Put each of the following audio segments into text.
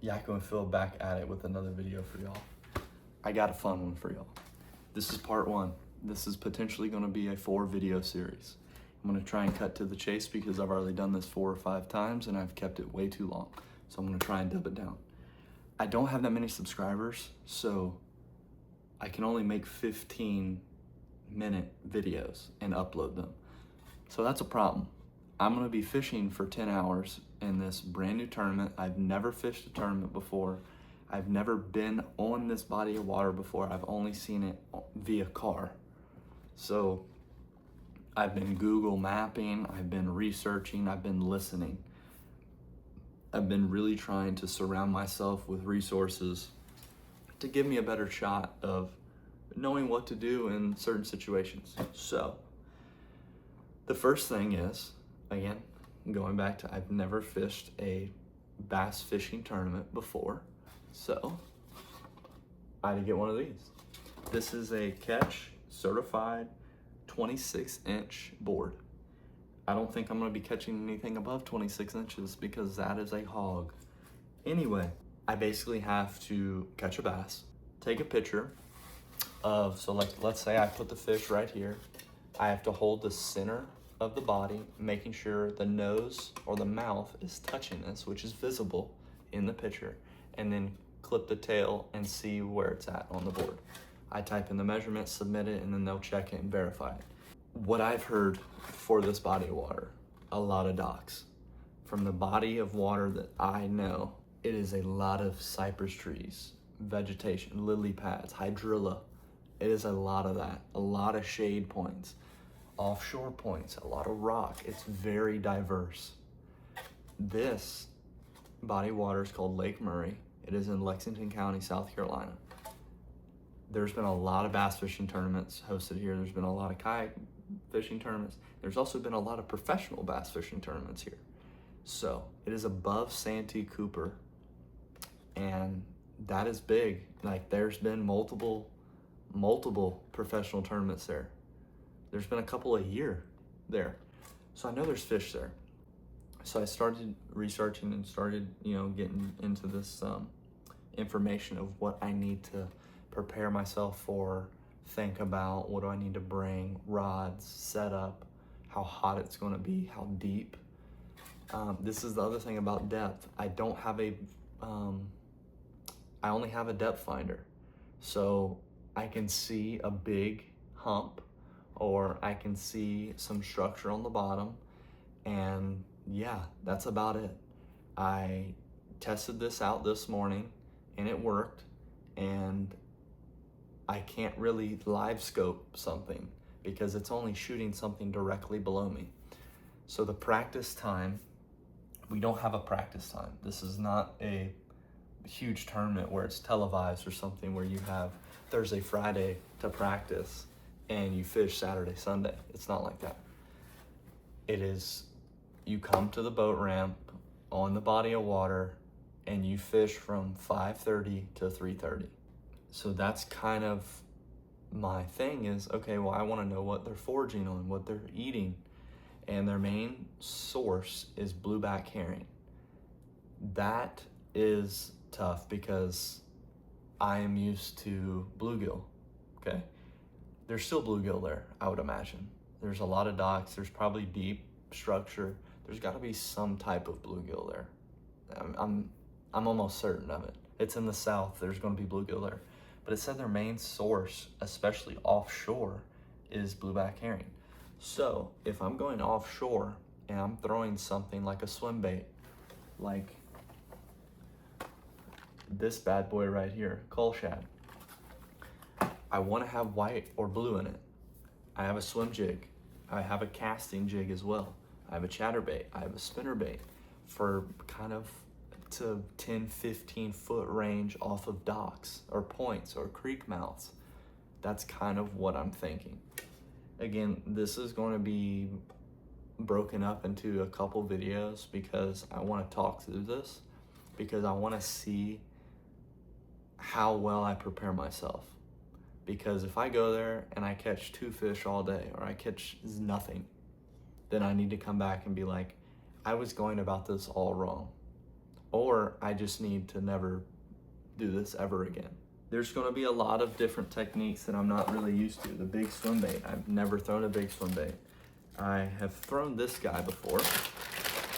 Yakin and Phil back at it with another video for y'all. I got a fun one for y'all. This is part one. This is potentially gonna be a 4-video series. I'm gonna try and cut to the chase because I've already done this 4 or 5 times and I've kept it way too long. So I'm gonna try and dub it down. I don't have that many subscribers, so I can only make 15-minute videos and upload them. So that's a problem. I'm gonna be fishing for 10 hours in this brand new tournament. I've never fished a tournament before. I've never been on this body of water before. I've only seen it via car. So I've been Google mapping, I've been researching, I've been listening. I've been really trying to surround myself with resources to give me a better shot of knowing what to do in certain situations. So the first thing is, again, going back to I've never fished a bass fishing tournament before. So I had to get one of these. This is a Catch certified 26-inch board. I don't think I'm gonna be catching anything above 26 inches because that is a hog. Anyway, I basically have to catch a bass, take a picture of, so like, let's say I put the fish right here. I have to hold the center of the body, making sure the nose or the mouth is touching this, which is visible in the picture, and then clip the tail and see where it's at on the board. I type in the measurement, submit it, and then they'll check it and verify it. What I've heard for this body of water, a lot of docks. From the body of water that I know, it is a lot of cypress trees, vegetation, lily pads, hydrilla. It is a lot of that, a lot of shade points, offshore points, a lot of rock. It's very diverse. This body of water is called Lake Murray. It is in Lexington County, South Carolina. There's been a lot of bass fishing tournaments hosted here. There's been a lot of kayak fishing tournaments. There's also been a lot of professional bass fishing tournaments here. So it is above Santee Cooper, and that is big. Like, there's been multiple professional tournaments there. There's been a couple a year there. So I know there's fish there. So I started researching and started, getting into this information of what I need to prepare myself for, think about, what do I need to bring, rods, setup, how hot it's gonna be, how deep. This is the other thing about depth. I only have a depth finder. So I can see a big hump, or I can see some structure on the bottom, and yeah, that's about it. I tested this out this morning and it worked, and I can't really live scope something because it's only shooting something directly below me. So the practice time, we don't have a practice time. This is not a huge tournament where it's televised or something where you have Thursday, Friday to practice and you fish Saturday, Sunday. It's not like that. It is, you come to the boat ramp on the body of water and you fish from 5:30 to 3:30. So that's kind of my thing is, okay, well, I want to know what they're foraging on, what they're eating. And their main source is blueback herring. That is tough because I am used to bluegill, okay? There's still bluegill there, I would imagine. There's a lot of docks, there's probably deep structure. There's gotta be some type of bluegill there. I'm almost certain of it. It's in the south, there's gonna be bluegill there. But it said their main source, especially offshore, is blueback herring. So if I'm going offshore and I'm throwing something like a swim bait, like this bad boy right here, coal shad, I want to have white or blue in it. I have a swim jig. I have a casting jig as well. I have a chatterbait. I have a spinner bait for kind of to 10, 15 foot range off of docks or points or creek mouths. That's kind of what I'm thinking. Again, this is going to be broken up into a couple videos because I want to talk through this, because I want to see how well I prepare myself. Because if I go there and I catch 2 fish all day, or I catch nothing, then I need to come back and be like, I was going about this all wrong. or I just need to never do this ever again. There's gonna be a lot of different techniques that I'm not really used to. The big swim bait, I've never thrown a big swim bait. I have thrown this guy before,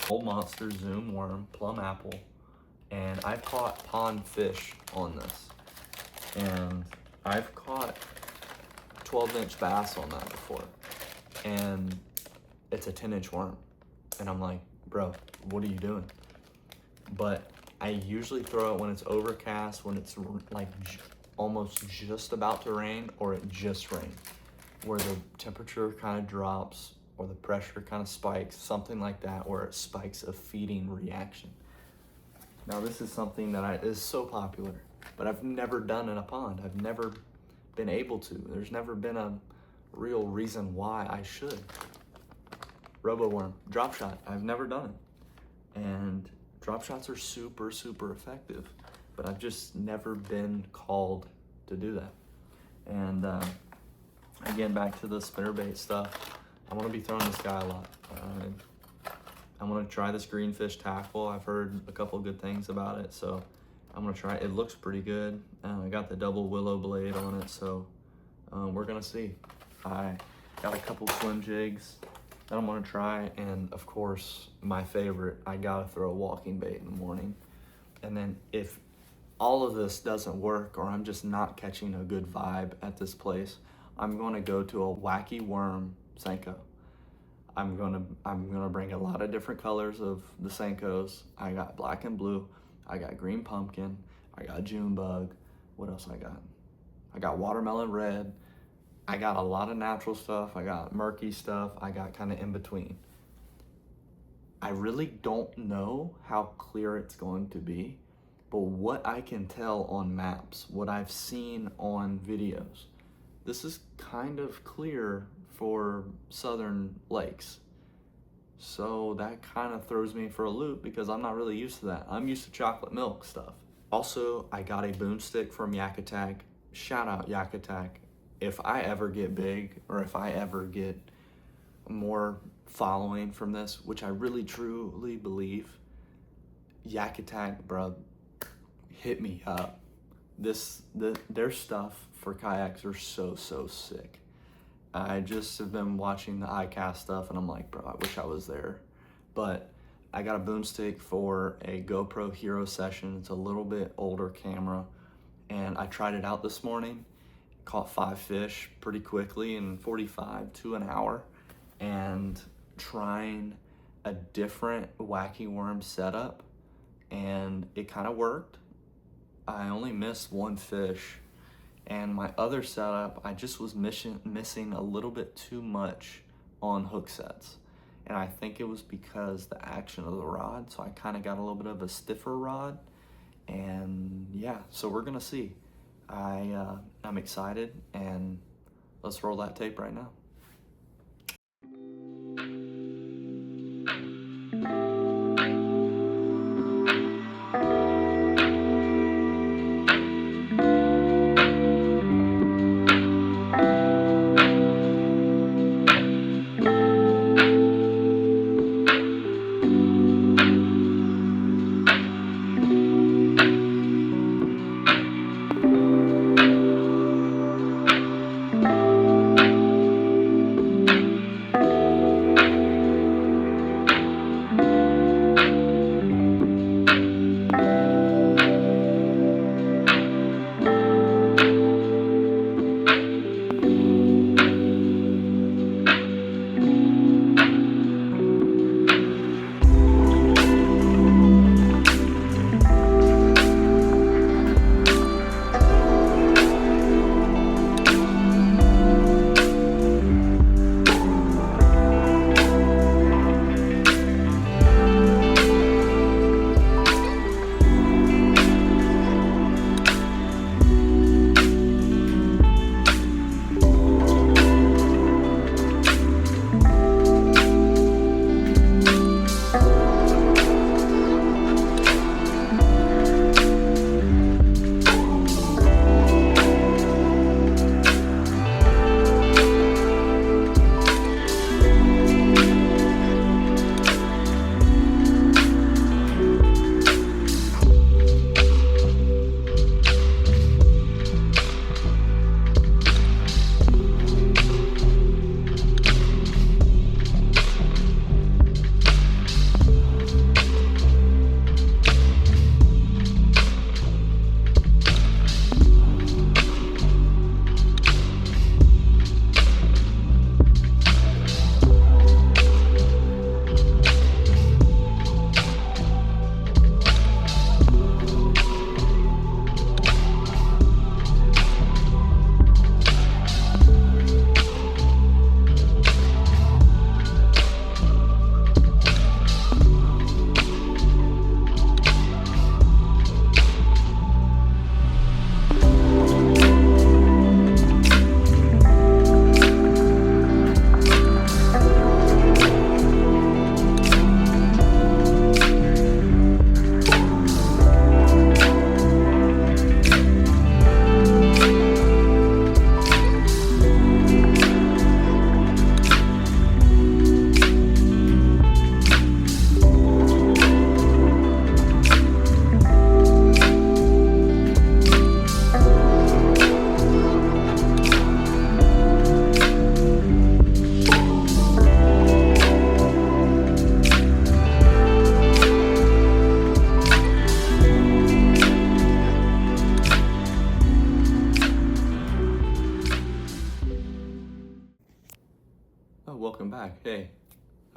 Old Monster Zoom Worm, Plum Apple, and I've caught pond fish on this. And I've caught 12-inch bass on that before. And it's a 10-inch worm. And I'm like, bro, what are you doing? But I usually throw it when it's overcast, when it's like almost just about to rain, or it just rained, where the temperature kind of drops or the pressure kind of spikes, something like that, where it spikes a feeding reaction. Now this is something that is so popular, but I've never done in a pond. I've never been able to. There's never been a real reason why I should. Robo worm, drop shot, I've never done it. And drop shots are super, super effective, but I've just never been called to do that. And again, back to the spinnerbait stuff, I want to be throwing this guy a lot. I'm going to try this greenfish tackle. I've heard a couple good things about it, so I'm going to try it. It looks pretty good. I got the double willow blade on it, so we're going to see. I got a couple swim jigs that I'm going to try, and of course, my favorite, I got to throw a walking bait in the morning. And then if all of this doesn't work, or I'm just not catching a good vibe at this place, I'm going to go to a wacky worm Senko. I'm gonna bring a lot of different colors of the Senkos. I got black and blue, I got green pumpkin, I got June bug. What else I got? I got watermelon red. I got a lot of natural stuff. I got murky stuff. I got kind of in between. I really don't know how clear it's going to be, but what I can tell on maps, what I've seen on videos, this is kind of clear for southern lakes. So that kind of throws me for a loop because I'm not really used to that. I'm used to chocolate milk stuff. Also, I got a boomstick from Yak Attack. Shout out Yak Attack. If I ever get big, or if I ever get more following from this, which I really truly believe, Yak Attack, bro, hit me up. Their stuff for kayaks are so sick. I just have been watching the iCast stuff, and I'm like, bro, I wish I was there. But I got a boomstick for a GoPro Hero Session. It's a little bit older camera, and I tried it out this morning. Caught 5 fish pretty quickly in 45 to an hour, and trying a different wacky worm setup, and it kind of worked. I only missed 1 fish. And my other setup, I just was missing a little bit too much on hook sets. And I think it was because the action of the rod, so I kind of got a little bit of a stiffer rod. And yeah, so we're gonna see. I'm excited, and let's roll that tape right now.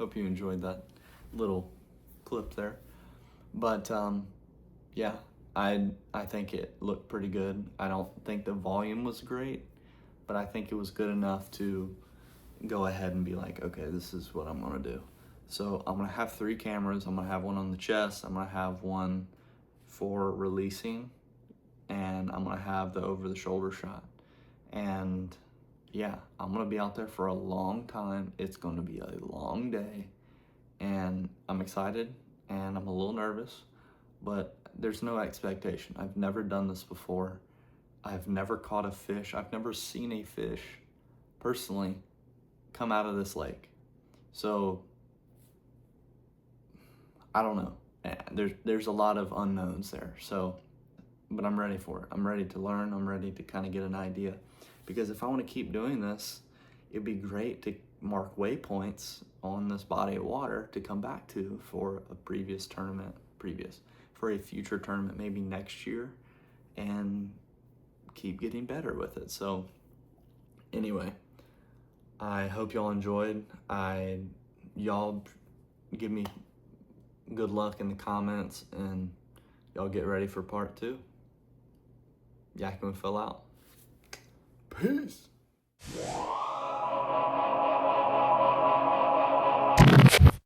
Hope you enjoyed that little clip there. But yeah, I think it looked pretty good. I don't think the volume was great, but I think it was good enough to go ahead and be like, okay, this is what I'm gonna do. So I'm gonna have 3 cameras. I'm gonna have one on the chest, I'm gonna have one for releasing, and I'm gonna have the over the shoulder shot. And yeah, I'm gonna be out there for a long time. It's gonna be a long day, and I'm excited and I'm a little nervous, but there's no expectation. I've never done this before. I've never caught a fish. I've never seen a fish personally come out of this lake. So I don't know. There's a lot of unknowns there. So, but I'm ready for it. I'm ready to learn. I'm ready to kind of get an idea, because if I want to keep doing this, it'd be great to mark waypoints on this body of water to come back to for a for a future tournament, maybe next year, and keep getting better with it. So anyway, I hope y'all enjoyed. Y'all give me good luck in the comments, and y'all get ready for part 2. Yakin will fill out. Peace.